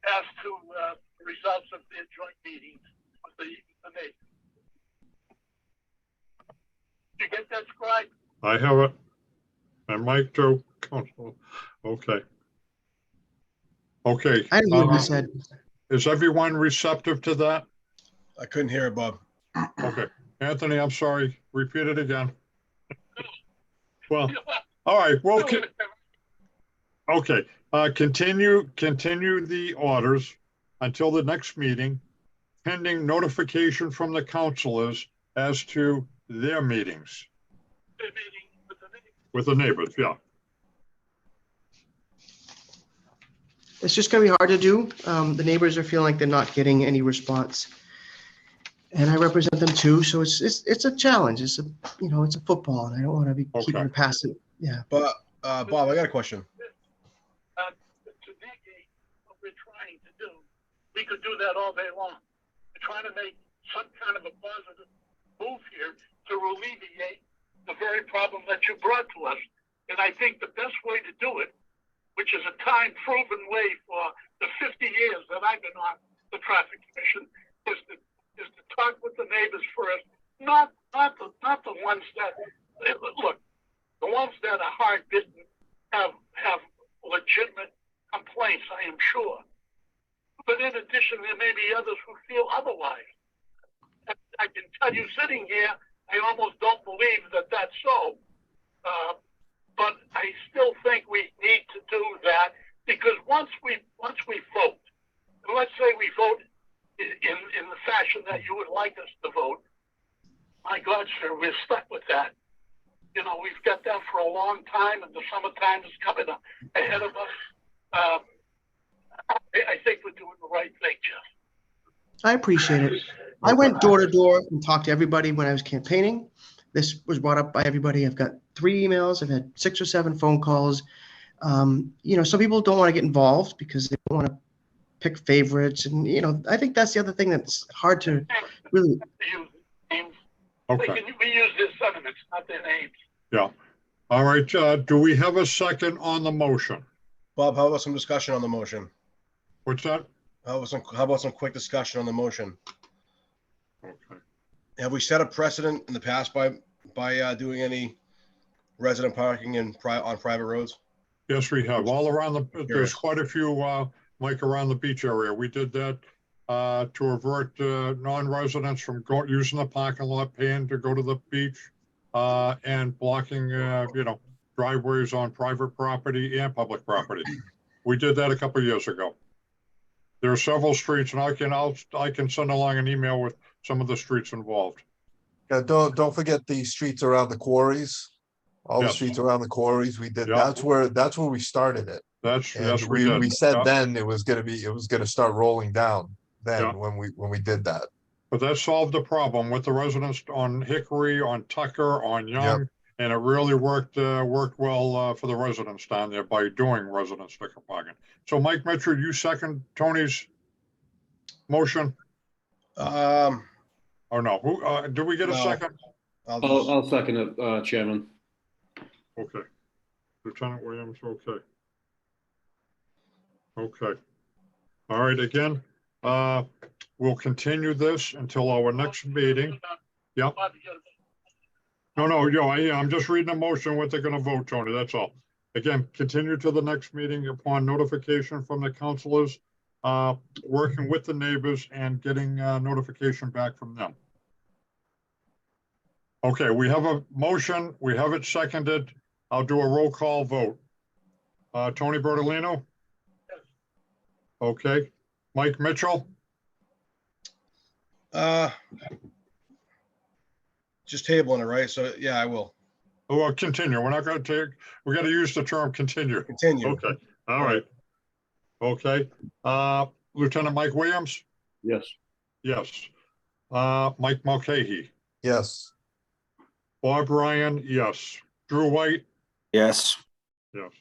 as to the results of their joint meetings with the neighbors. Did you get that, Scribe? I have it. And Mike too. Okay. Okay. I didn't know what he said. Is everyone receptive to that? I couldn't hear it, Bob. Okay. Anthony, I'm sorry. Repeat it again. Well, all right. Well, okay. Continue the orders until the next meeting, pending notification from the councilors as to their meetings They're meeting with the neighbors. with the neighbors. Yeah. It's just going to be hard to do. The neighbors are feeling like they're not getting any response. And I represent them too. So it's a challenge. It's a football, and I don't want to be keeping it passive. Yeah. But Bob, I got a question. To negate what we're trying to do, we could do that all day long. We're trying to make some kind of a positive move here to alleviate the very problem that you brought to us. And I think the best way to do it, which is a time-proven way for the 50 years that I've been on the Traffic Commission, is to talk with the neighbors first, not the ones that look. The ones that are hard bitten have legitimate complaints, I am sure. But in addition, there may be others who feel otherwise. I can tell you, sitting here, I almost don't believe that that's so. But I still think we need to do that, because once we vote, and let's say we vote in the fashion that you would like us to vote, my God, sir, we're stuck with that. We've got that for a long time, and the summertime is coming up ahead of us. I think we're doing the right thing, Jeff. I appreciate it. I went door to door and talked to everybody when I was campaigning. This was brought up by everybody. I've got 3 emails. I've had 6 or 7 phone calls. Some people don't want to get involved because they don't want to pick favorites. And, I think that's the other thing that's hard to really. Okay. We use their sentiments, not their names. Yeah. All right. Do we have a second on the motion? Bob, how about some discussion on the motion? What's that? How about some quick discussion on the motion? Okay. have we set a precedent in the past by doing any resident parking on private roads? Yes, we have all around there's Curious. quite a few, Mike, around the beach area. We did that to avert non-residents from using the parking lot, paying to go to the beach, and blocking, driveways on private property and public property. We did that a couple of years ago. There are several streets, and I can send along an email with some of the streets involved. Yeah, don't forget the streets around the quarries. All the Yes. streets around the quarries, we did, Yeah. that's where we started it. Yes, And we did. we said Yeah. then it was gonna start rolling down then Yeah. when we did that. But that solved the problem with the residents on Hickory, on Tucker, on Young. And it really worked well for the residents down there by doing resident sticker parking. So Mike Mitchell, you second Tony's motion or no? Who, did we get a No. second? I'll second it, Chairman. Okay. Lieutenant Williams, okay. Okay. All right, again, we'll continue this until our next meeting. Yeah. No, I'm just reading a motion, what they're gonna vote, Tony, that's all. Again, continue to the next meeting upon notification from the councilors, working with the neighbors and getting notification back from them. Okay, we have a motion, we have it seconded. I'll do a roll call vote. Tony Bertolino? Okay, Mike Mitchell? Just tabling it, right? So, yeah, I will. Oh, well, continue. We're not gonna we gotta use the term continue. Continue. Okay, all right. Okay, Lieutenant Mike Williams? Yes. Yes. Mike Mulcahy? Yes, Bob Ryan, yes. Drew White? Yes. Yes.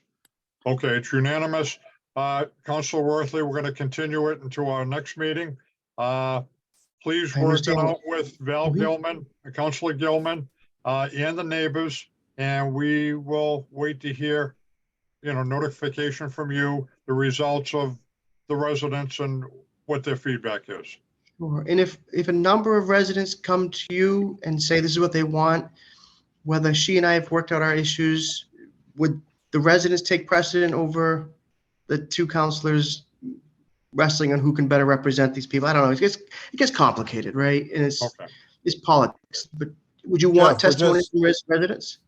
Okay, it's unanimous. Councilor Worthley, we're gonna continue it until our next meeting. Please I work it understand. out with Val Mhm. Gilman, Councilor Gilman, and the neighbors, and we will wait to hear, notification from you, the results of the residents and what their feedback is. Sure. And if a number of residents come to you and say this is what they want, whether she and I have worked out our issues, would the residents take precedent over the two counselors wrestling on who can better represent these people? I don't know. It gets complicated, right? And Okay. it's politics. But would you Jeff, want we're testimony just- from residents?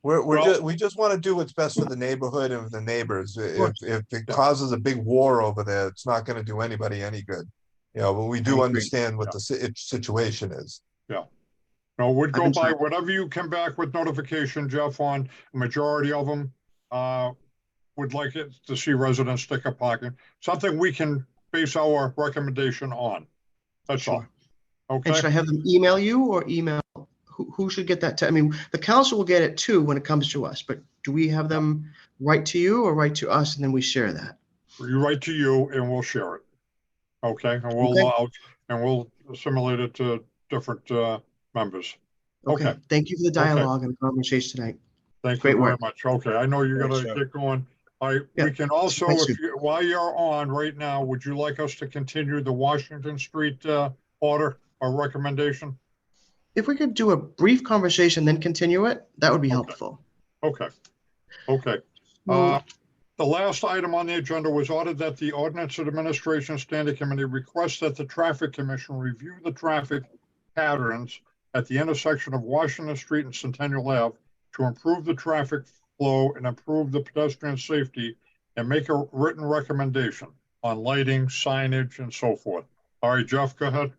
we just want to do what's best for the neighborhood and the neighbors. course. If it causes a big war over there, it's not gonna do anybody any good. But we I do agree. understand what the situation is. No, we'd I've go been by trying- whatever you come back with notification, Jeff, on majority of them. Would like it to see resident sticker parking, something we can base our recommendation on. That's all. Sure. And should Okay, I have them email you or email? Who should get that? I mean, the council will get it too when it comes to us, but do we have them write to you or write to us and then we share that? you write to you and we'll share it. Okay, and Okay. we'll assimilate it to different members. Okay, Okay. thank you for the dialogue and the conversation tonight. Thank you Great very work. much. Okay, I know you Thanks, gotta Jeff. get going. All right, we Yeah. can also, Thanks, if you, while you're on right now, would you like us to continue the Washington Street order or recommendation? If we could do a brief conversation, then continue it, that would be Okay. helpful. Okay, okay. The last item on the agenda was ordered that the Ordinance Administration Standing Committee request that the Traffic Commission review the traffic patterns at the intersection of Washington Street and Centennial Ave to improve the traffic flow and improve the pedestrian safety and make a written recommendation on lighting, signage, and so forth. All right, Jeff, go ahead.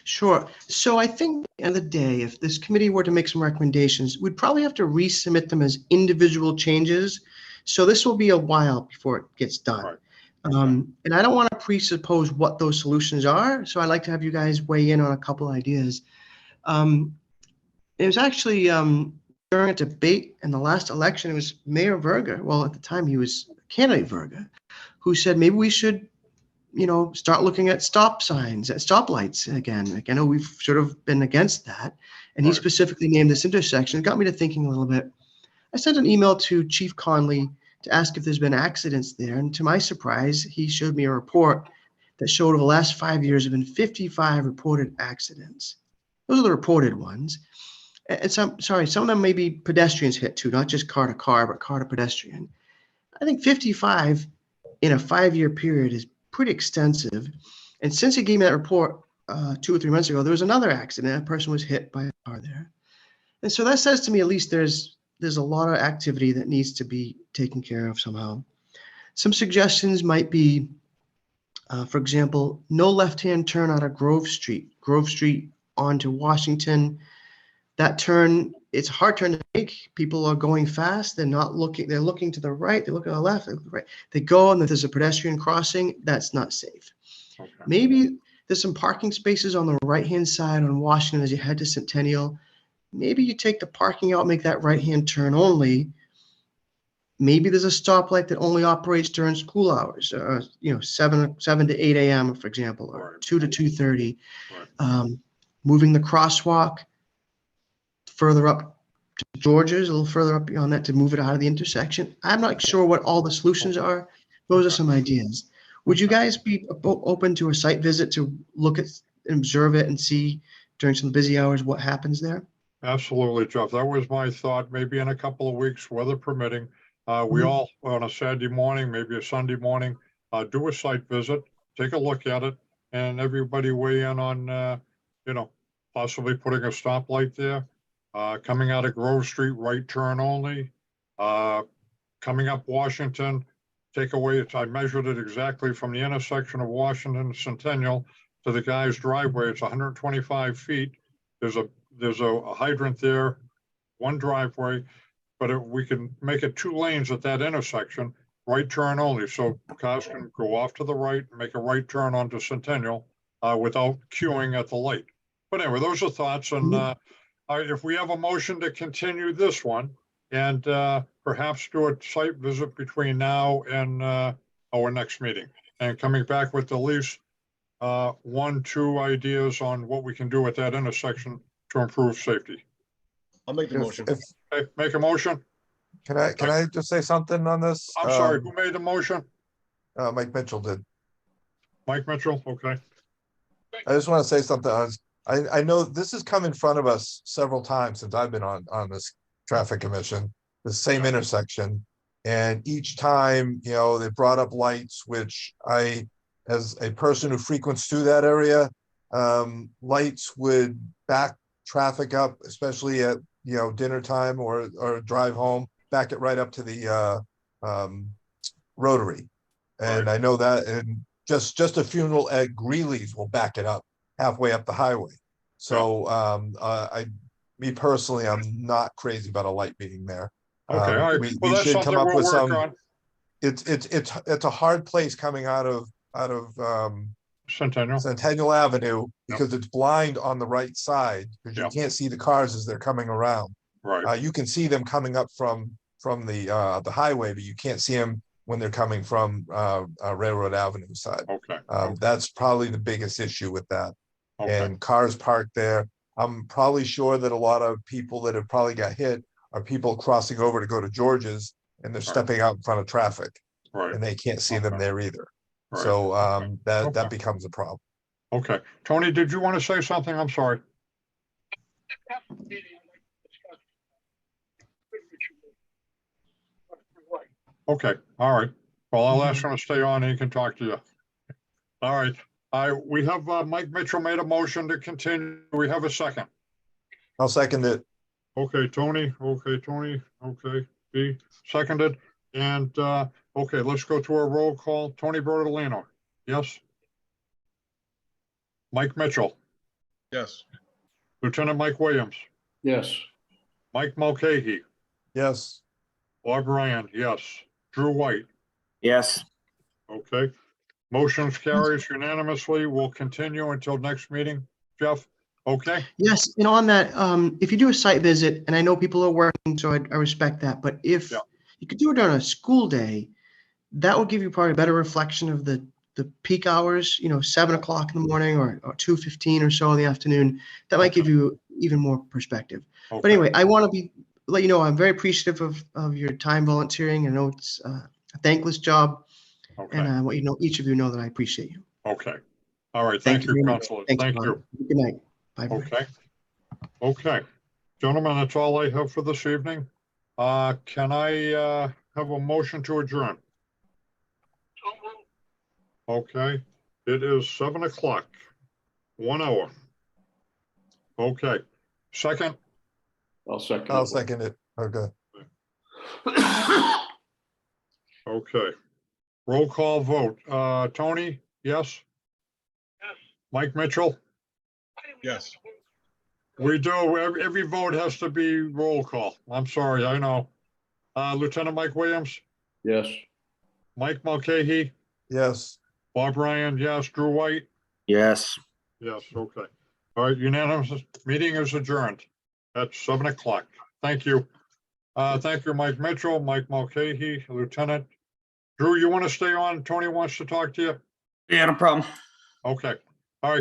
Sure. So I think at the end of the day, if this committee were to make some recommendations, we'd probably have to resubmit them as individual changes. So this will be a while before it gets done. Right. And I don't want to presuppose what those solutions are. So I'd like to have you guys weigh in on a couple ideas. It was actually during a debate in the last election, it was Mayor Verga. Well, at the time he was candidate Verga, who said maybe we should start looking at stop signs, at stoplights again. Like, I know we've sort of been against that. And he Right. specifically named this intersection. It got me to thinking a little bit. I sent an email to Chief Conley to ask if there's been accidents there. And to my surprise, he showed me a report that showed over the last 5 years have been 55 reported accidents. Those are the reported ones. And some of them may be pedestrians hit too, not just car to car, but car to pedestrian. I think 55 in a 5-year period is pretty extensive. And since he gave me that report 2 or 3 months ago, there was another accident. A person was hit by a car there. And so that says to me, at least there's a lot of activity that needs to be taken care of somehow. Some suggestions might be, for example, no left-hand turn out of Grove Street onto Washington. That turn, it's a hard turn to make. People are going fast. They're not looking. They're looking to the right. They look to the left. They look to the right. They go, and if there's a pedestrian crossing, that's not safe. Okay. Maybe there's some parking spaces on the right-hand side on Washington as you head to Centennial. Maybe you take the parking out, make that right-hand turn only. Maybe there's a stoplight that only operates during school hours, 7 to 8 a.m., for example, or Right. 2 to 2:30. Right. Moving the crosswalk further up to George's, a little further up beyond that to move it out of the intersection. I'm not sure what all the solutions are. Those are some ideas. Would you guys be open to a site visit to look at and observe it and see during some busy hours what happens there? Absolutely, Jeff. That was my thought. Maybe in a couple of weeks, weather permitting, we Mhm. all, on a Saturday morning, maybe a Sunday morning, do a site visit, take a look at it, and everybody weigh in on, possibly putting a stoplight there. Coming out of Grove Street, right turn only. Coming up Washington, take away, I measured it exactly from the intersection of Washington and Centennial to the guy's driveway. It's 125 feet. There's a hydrant there, one driveway, but we can make it 2 lanes at that intersection, right turn only. So cars can go off to the right, make a right turn onto Centennial without queuing at the light. But anyway, those are thoughts. And if we have a motion to continue this one and perhaps do a site visit between now and our next meeting, and coming back with at least 1, 2 ideas on what we can do at that intersection to improve safety. I'll make the If- motion. if- Okay, make a motion. Can I just say something on this? I'm sorry, who made the motion? Mike Mitchell did. Mike Mitchell, okay. I just want to say something. I know this has come in front of us several times since I've been on this traffic commission, the same intersection. And each time, they brought up lights, which as a person who frequents through that area, lights would back traffic up, especially at, dinner time or drive home, back it right up to the Rotary. And I know that, and just a funeral at Greeley's will back it up halfway up the highway. So me personally, I'm not crazy about a light being there. Okay, all right. We Well, that's should something come up we'll with work some. on. It's a hard place coming out of Centennial, Centennial Avenue because it's blind on the right side because you Yep. can't see the cars as they're coming around. right, You can see them coming up from the highway, but you can't see them when they're coming from Railroad Avenue side. okay. That's probably the biggest issue with that. Okay, And cars parked there. I'm probably sure that a lot of people that have probably got hit are people crossing over to go to George's and they're stepping out in front of traffic right, and they can't see them Okay. there either. right. So that Okay. becomes a problem. Okay. Tony, did you want to say something? I'm sorry. After the meeting, I'd like to discuss good ritual. Right. Okay, all right. Well, I'll ask him to stay on and he can talk to you. All right. We have Mike Mitchell made a motion to continue. We have a second. I'll second it. Okay, Tony. Okay, B seconded. And okay, let's go to a roll call. Tony Bertolino. Yes. Mike Mitchell, Yes. Lieutenant Mike Williams, Yes. Mike Mulcahy, Yes. Bob Ryan, yes. Drew White. Yes, Okay. Motions carries unanimously. We'll continue until next meeting. Jeff, okay? Yes, and on that, if you do a site visit, and I know people are working, so I respect that, but if Yeah. you could do it on a school day, that will give you probably a better reflection of the peak hours, 7 o'clock in the morning or 2:15 or so in the afternoon. That might give you even more perspective. But Okay. anyway, I want to let you know, I'm very appreciative of your time volunteering. I know it's a thankless job, Okay, and I want each of you know that I appreciate you. okay. All right, thank you, very much. Counselor. Thanks, Thank Bob. you. Good night. Bye. Okay. Okay, gentlemen, that's all I have for this evening. Can I have a motion to adjourn? So moved. Okay, it is 7 o'clock, 1 hour. Okay, second, I'll second. I'll it. second it. Okay. okay. Roll call vote. Tony, yes? Yes. Mike Mitchell? Yes. We do. Every vote has to be roll call. I'm sorry, I know. Lieutenant Mike Williams, Yes. Mike Mulcahy, Yes. Bob Ryan, yes. Drew White? Yes. Yes, okay. All right, unanimous. Meeting is adjourned at 7 o'clock. Thank you. Thank you, Mike Mitchell, Mike Mulcahy, Lieutenant. Drew, you want to stay on? Tony wants to talk to you? Yeah, no problem. Okay.